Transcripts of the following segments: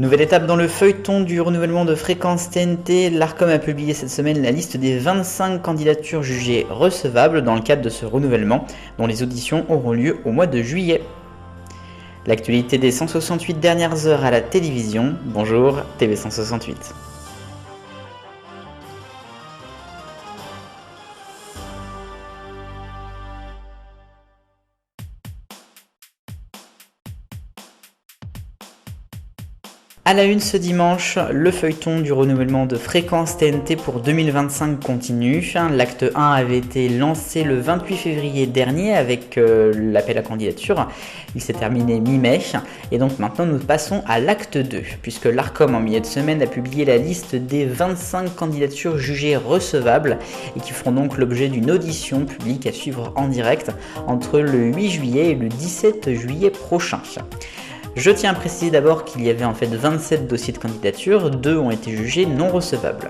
Nouvelle étape dans le feuilleton du renouvellement de fréquences TNT, l'Arcom a publié cette semaine la liste des 25 candidatures jugées recevables dans le cadre de ce renouvellement, dont les auditions auront lieu au mois de juillet. L'actualité des 168 dernières heures à la télévision. Bonjour, TV 168. À la une ce dimanche, le feuilleton du renouvellement de fréquences TNT pour 2025 continue. L'acte 1 avait été lancé le 28 février dernier avec l'appel à candidature. Il s'est terminé mi-mai et donc maintenant nous passons à l'acte 2 puisque l'Arcom en milieu de semaine a publié la liste des 25 candidatures jugées recevables et qui feront donc l'objet d'une audition publique à suivre en direct entre le 8 juillet et le 17 juillet prochain. Je tiens à préciser d'abord qu'il y avait en fait 27 dossiers de candidature, 2 ont été jugés non recevables.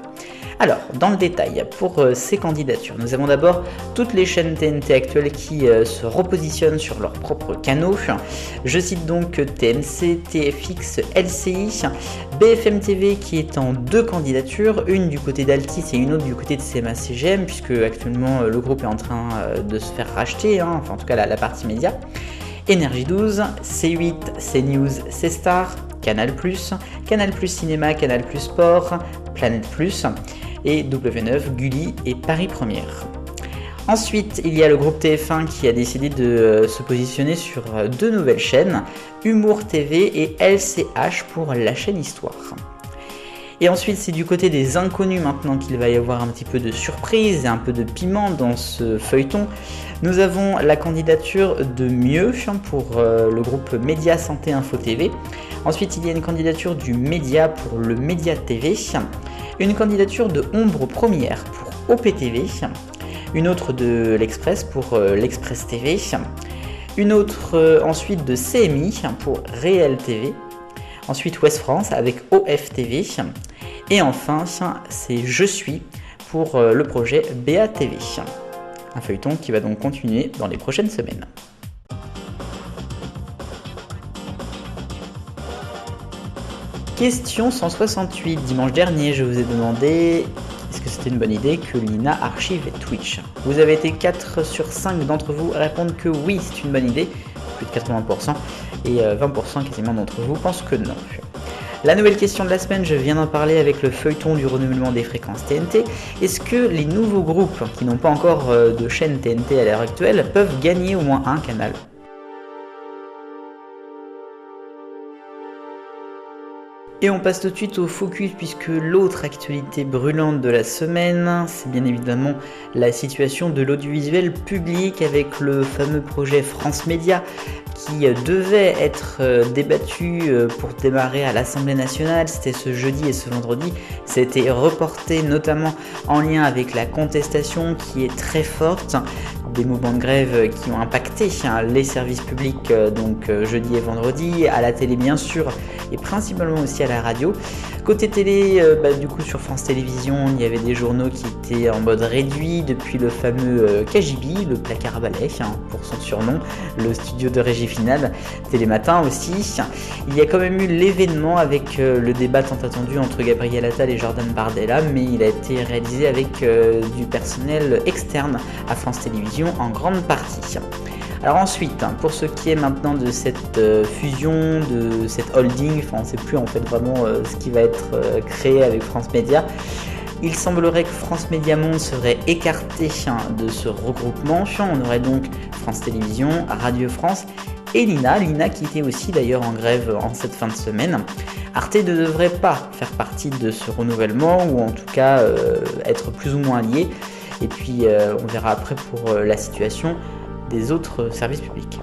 Alors, dans le détail, pour ces candidatures, nous avons d'abord toutes les chaînes TNT actuelles qui se repositionnent sur leurs propres canaux. Je cite donc TMC, TFX, LCI, BFM TV qui est en 2 candidatures, une du côté d'Altis et une autre du côté de CMA-CGM, puisque actuellement le groupe est en train de se faire racheter, enfin en tout cas la partie média. Énergie 12, C8, CNews, C-Star, Canal+, Canal+ Cinéma, Canal+ Sport, Planète+, et W9, Gulli et Paris Première. Ensuite, il y a le groupe TF1 qui a décidé de se positionner sur 2 nouvelles chaînes, Humour TV et LCH pour la chaîne Histoire. Et ensuite, c'est du côté des inconnus maintenant qu'il va y avoir un petit peu de surprise et un peu de piment dans ce feuilleton. Nous avons la candidature de Mieux pour le groupe Média Santé Info TV. Ensuite, il y a une candidature du Média pour le Média TV. Une candidature de Ombre Première pour OPTV. Une autre de l'Express pour l'Express TV. Une autre ensuite de CMI pour Réel TV. Ensuite Ouest France avec OFTV. Et enfin, c'est Je suis pour le projet BATV. Un feuilleton qui va donc continuer dans les prochaines semaines. Question 168. Dimanche dernier, je vous ai demandé est-ce que c'était une bonne idée que l'INA archive Twitch. Vous avez été 4 sur 5 d'entre vous à répondre que oui, c'est une bonne idée, plus de 80%, et 20% quasiment d'entre vous pensent que non. La nouvelle question de la semaine, je viens d'en parler avec le feuilleton du renouvellement des fréquences TNT. Est-ce que les nouveaux groupes qui n'ont pas encore de chaîne TNT à l'heure actuelle peuvent gagner au moins un canal ? Et on passe tout de suite au focus puisque l'autre actualité brûlante de la semaine, c'est bien évidemment la situation de l'audiovisuel public avec le fameux projet France Média qui devait être débattu pour démarrer à l'Assemblée nationale. C'était ce jeudi et ce vendredi. Ça a été reporté notamment en lien avec la contestation qui est très forte, des mouvements de grève qui ont impacté les services publics donc jeudi et vendredi, à la télé bien sûr et principalement aussi à la radio. Côté télé, du coup sur France Télévisions, il y avait des journaux qui étaient en mode réduit depuis le fameux KGB, le placard à balai pour son surnom, le studio de régie finale, Télématin aussi. Il y a quand même eu l'événement avec le débat tant attendu entre Gabriel Attal et Jordan Bardella, mais il a été réalisé avec du personnel externe à France Télévisions en grande partie. Alors ensuite, pour ce qui est maintenant de cette fusion, de cette holding, on ne sait plus en fait vraiment ce qui va être créé avec France Média, il semblerait que France Média Monde serait écarté de ce regroupement. On aurait donc France Télévisions, Radio France et l'INA qui était aussi d'ailleurs en grève en cette fin de semaine. Arte ne devrait pas faire partie de ce renouvellement ou en tout cas être plus ou moins lié. Et puis on verra après pour la situation des autres services publics.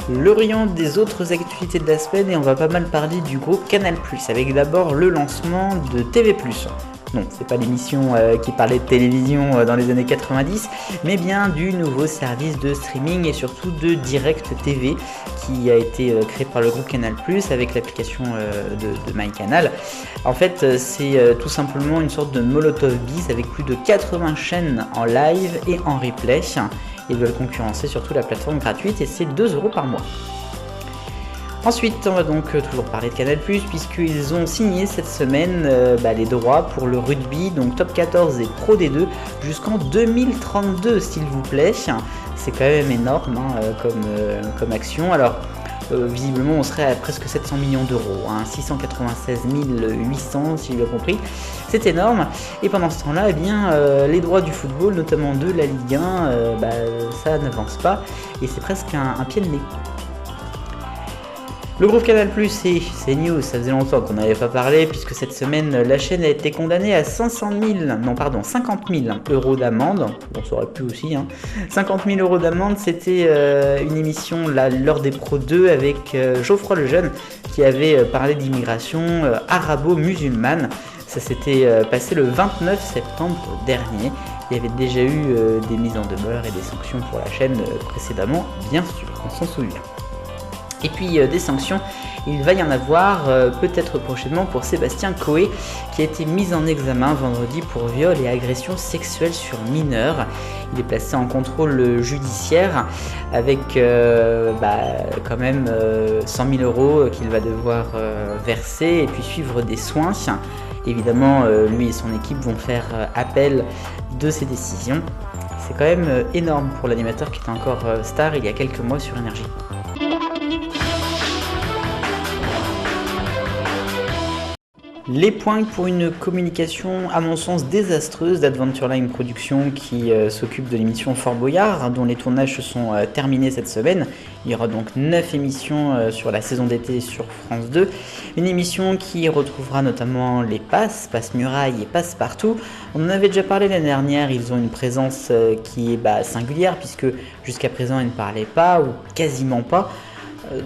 Le rayon des autres actualités de la semaine et on va pas mal parler du groupe Canal+, avec d'abord le lancement de TV+. Non, c'est pas l'émission qui parlait de télévision dans les années 90, mais bien du nouveau service de streaming et surtout de Direct TV qui a été créé par le groupe Canal+, avec l'application de MyCanal. En fait, c'est tout simplement une sorte de Molotov bis avec plus de 80 chaînes en live et en replay. Ils veulent concurrencer surtout la plateforme gratuite et c'est 2 € par mois. Ensuite, on va donc toujours parler de Canal+, puisqu'ils ont signé cette semaine les droits pour le rugby, donc Top 14 et Pro D2, jusqu'en 2032, s'il vous plaît. C'est quand même énorme comme action. Alors, visiblement, on serait à presque 700 millions d'euros, 696 800 si j'ai bien compris. C'est énorme. Et pendant ce temps-là, les droits du football, notamment de la Ligue 1, ça n'avance pas. Et c'est presque un pied de nez. Le groupe Canal+, et CNews, ça faisait longtemps qu'on n'avait pas parlé, puisque cette semaine, la chaîne a été condamnée à 50 000 euros d'amende. Bon, ça aurait pu aussi, 50 000 euros d'amende, c'était une émission l'heure des Pro 2 avec Geoffroy Lejeune, qui avait parlé d'immigration arabo-musulmane. Ça s'était passé le 29 septembre dernier. Il y avait déjà eu des mises en demeure et des sanctions pour la chaîne précédemment, bien sûr, on s'en souvient. Et puis des sanctions, il va y en avoir peut-être prochainement pour Sébastien Coé, qui a été mis en examen vendredi pour viol et agression sexuelle sur mineur. Il est placé en contrôle judiciaire avec quand même 100 000 euros qu'il va devoir verser et puis suivre des soins. Évidemment, lui et son équipe vont faire appel de ces décisions. C'est quand même énorme pour l'animateur qui était encore star il y a quelques mois sur Énergie. Les points pour une communication à mon sens désastreuse d'Adventureline Productions qui s'occupe de l'émission Fort Boyard, dont les tournages se sont terminés cette semaine. Il y aura donc 9 émissions sur la saison d'été sur France 2. Une émission qui retrouvera notamment les Passe-Muraille et Passe-Partout. On en avait déjà parlé l'année dernière, ils ont une présence qui est singulière puisque jusqu'à présent ils ne parlaient pas ou quasiment pas.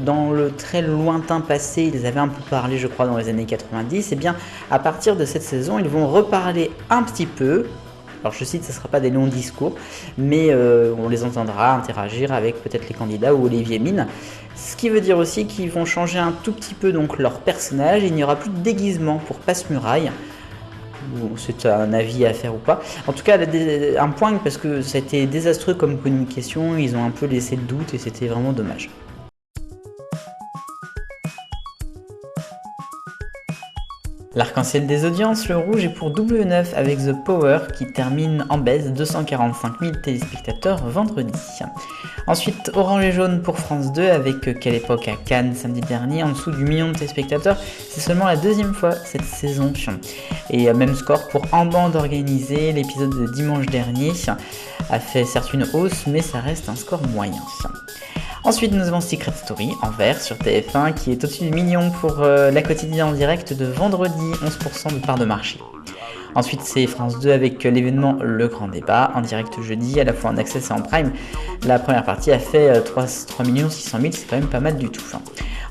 Dans le très lointain passé, ils avaient un peu parlé, je crois, dans les années 90. Et bien, à partir de cette saison, ils vont reparler un petit peu. Alors, je cite, ce ne sera pas des longs discours, mais on les entendra interagir avec peut-être les candidats ou Olivier Mine. Ce qui veut dire aussi qu'ils vont changer un tout petit peu donc leur personnage. Il n'y aura plus de déguisement pour Passe-Muraille. Bon, c'est un avis à faire ou pas. En tout cas, un point parce que ça a été désastreux comme communication. Ils ont un peu laissé le doute et c'était vraiment dommage. L'arc-en-ciel des audiences, le rouge est pour W9 avec The Power qui termine en baisse, 245 000 téléspectateurs vendredi. Ensuite, orange et jaune pour France 2 avec Quelle époque à Cannes samedi dernier, en dessous du million de téléspectateurs. C'est seulement la deuxième fois cette saison. Et même score pour En bande organisée, l'épisode de dimanche dernier a fait certes une hausse, mais ça reste un score moyen. Ensuite, nous avons Secret Story en vert sur TF1 qui est au-dessus du million pour la quotidienne en direct de vendredi, 11% de part de marché. Ensuite, c'est France 2 avec l'événement Le Grand Débat en direct jeudi, à la fois en access et en prime. La première partie a fait 3 600 000, c'est quand même pas mal du tout.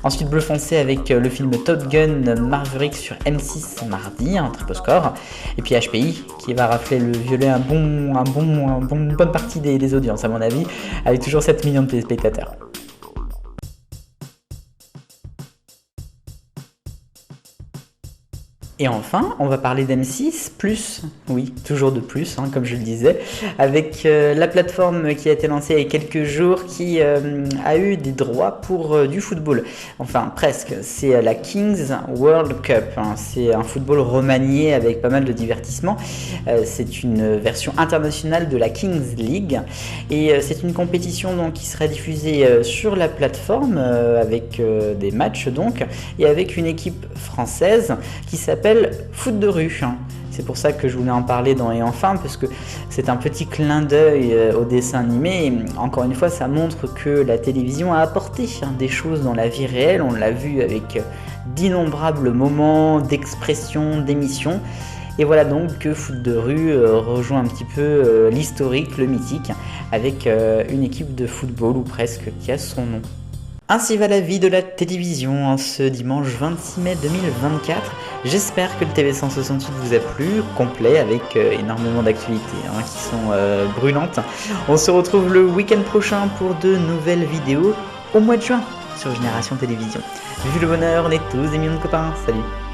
Ensuite, Bleu Foncé avec le film Top Gun Maverick sur M6 mardi, un très beau score. Et puis HPI qui va rafler le violet une bonne partie des audiences à mon avis, avec toujours 7 millions de téléspectateurs. Et enfin, on va parler d'M6+, oui, toujours de plus, comme je le disais, avec la plateforme qui a été lancée il y a quelques jours, qui a eu des droits pour du football. Enfin, presque. C'est la Kings World Cup. C'est un football remanié avec pas mal de divertissement. C'est une version internationale de la Kings League. Et c'est une compétition donc, qui sera diffusée sur la plateforme, avec des matchs donc, et avec une équipe française qui s'appelle Foot de rue. C'est pour ça que je voulais en parler dans Et enfin, parce que c'est un petit clin d'œil au dessin animé. Et encore une fois, ça montre que la télévision a apporté des choses dans la vie réelle. On l'a vu avec d'innombrables moments d'expression, d'émission. Et voilà donc que Foot de rue rejoint un petit peu l'historique, le mythique, avec une équipe de football, ou presque, qui a son nom. Ainsi va la vie de la télévision en ce dimanche 26 mai 2024. J'espère que le TV 168 vous a plu, complet avec énormément d'actualités qui sont brûlantes. On se retrouve le week-end prochain pour de nouvelles vidéos au mois de juin sur Génération Télévision. Vu le bonheur, on est tous des millions de copains. Salut!